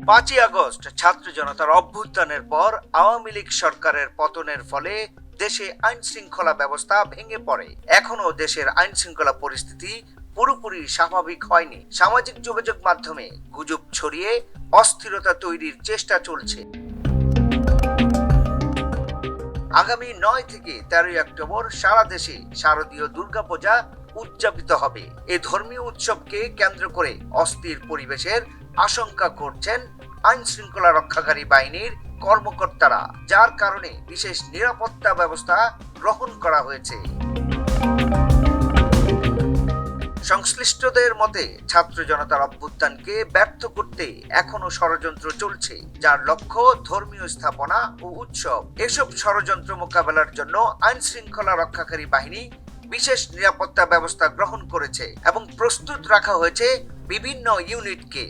5ই August ছাত্র জনতার অভ্যুত্থানের পর আওয়ামী লীগ সরকারের পতনের ফলে দেশে আইন শৃঙ্খলা ব্যবস্থা ভেঙে পড়ে। এখনো দেশের আইন শৃঙ্খলা পরিস্থিতি পুরোপুরি স্বাভাবিক হয়নি। সামাজিক যোগাযোগ মাধ্যমে গুজব ছড়িয়ে অস্থিরতা তৈরির চেষ্টা চলছে। আগামী 9 থেকে 13 অক্টোবর সারা দেশে শারদীয় দুর্গাপূজা উদযাপিত হবে। এই ধর্মীয় উৎসবকে কেন্দ্র করে অস্থির পরিবেশের আশঙ্কা করছেন আইন শৃঙ্খলা রক্ষাকারী বাহিনীর কর্মকর্তারা, যার কারণে বিশেষ নিরাপত্তা ব্যবস্থা গ্রহণ করা হয়েছে। সংশ্লিষ্টদের মতে ছাত্র জনতার অভ্যুত্থানকে ব্যর্থ করতে এখনো ষড়যন্ত্র চলছে, যার লক্ষ্য ধর্মীয় স্থাপনা ও উৎসব। এসব ষড়যন্ত্র মোকাবেলার জন্য আইন শৃঙ্খলা রক্ষাকারী বাহিনী বিশেষ নিরাপত্তা ব্যবস্থা গ্রহণ করেছে এবং প্রস্তুত রাখা হয়েছে বিভিন্ন ইউনিটকে।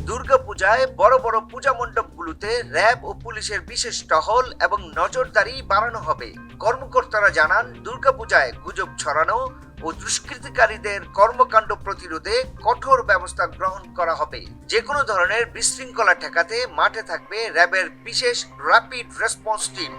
দুর্গাপূজায় বড় বড় পূজা মণ্ডপগুলোতে র্যাব ও পুলিশের বিশেষ টহল এবং নজরদারি বাড়ানো হবে। কর্মকর্তারা জানান, দুর্গাপূজায় গুজব ছড়ানো ও দুষ্কৃতিকারীদের কর্মকাণ্ড প্রতিরোধে কঠোর ব্যবস্থা গ্রহণ করা হবে। যে কোনো ধরনের বিশৃঙ্খলা ঠেকাতে মাঠে থাকবে র্যাবের বিশেষ র্যাপিড রেসপন্স টিম।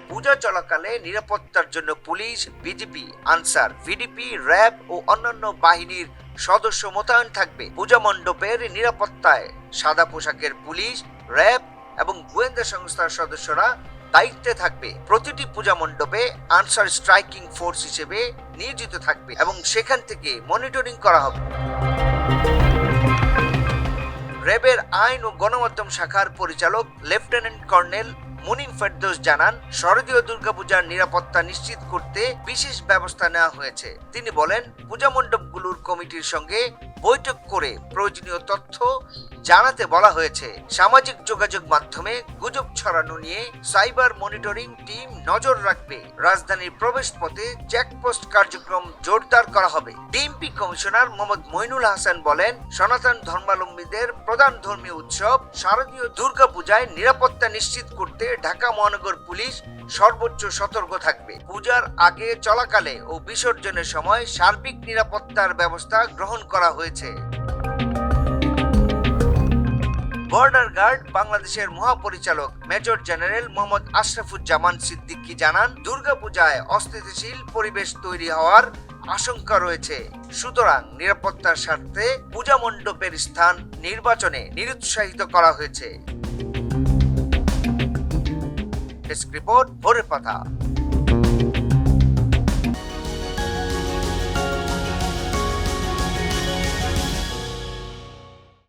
পূজা চলাকালে নিরাপত্তার জন্য পুলিশ, বিজিবি, আনসার, ভিডিপি, র্যাব ও অন্যান্য বাহিনীর সদস্য মোতায়েন থাকবে। পূজা মণ্ডপের নিরাপত্তায় সাদা পোশাকের পুলিশ, র্যাব এবং গোয়েন্দা সংস্থার সদস্যরা দায়িত্বে থাকবে। প্রতিটি পূজা মণ্ডপে আনসার স্ট্রাইকিং ফোর্স হিসেবে নিয়োজিত থাকবে এবং সেখান থেকে মনিটরিং করা হবে। র্যাবের আইন ও গণমাধ্যম শাখার পরিচালক লেফটেন্যান্ট কর্নেল মুনিম ফেরদৌস জানান, শারদীয় দুর্গাপূজার নিরাপত্তা নিশ্চিত করতে বিশেষ ব্যবস্থা নেওয়া হয়েছে। তিনি বলেন, পূজা মণ্ডপগুলোর কমিটির সঙ্গে বৈঠক করে প্রয়োজনীয় তথ্য জানাতে বলা হয়েছে। সামাজিক যোগাযোগ মাধ্যমে গুজব ছড়ানো নিয়ে সাইবার মনিটরিং টিম নজর রাখবে। রাজধানীর প্রবেশ পথে চেকপোস্ট কার্যক্রম জোরদার করা হবে। ডিএমপি কমিশনার মোহাম্মদ মইনুল হাসান বলেন, সনাতন ধর্মাবলম্বীদের প্রধান ধর্মীয় উৎসব শারদীয় দুর্গাপূজায় নিরাপত্তা নিশ্চিত করতে ঢাকা মহানগর পুলিশ সর্বোচ্চ সতর্ক থাকবে। পূজার আগে, চলাকালে ও বিসর্জনের সময় সার্বিক নিরাপত্তার ব্যবস্থা গ্রহণ করা হয়েছে। বর্ডার গার্ড বাংলাদেশের মহাপরিচালক মেজর জেনারেল মোহাম্মদ আশরাফুজ্জামান সিদ্দিকী জানান, দুর্গাপূজায় অস্থিতিশীল পরিবেশ তৈরি হওয়ার আশঙ্কা রয়েছে। সুতরাং নিরাপত্তার স্বার্থে পূজা মণ্ডপের স্থান নির্বাচনে নিরুৎসাহিত করা হয়েছে। ডেস্ক রিপোর্ট, ভোরের পাতা।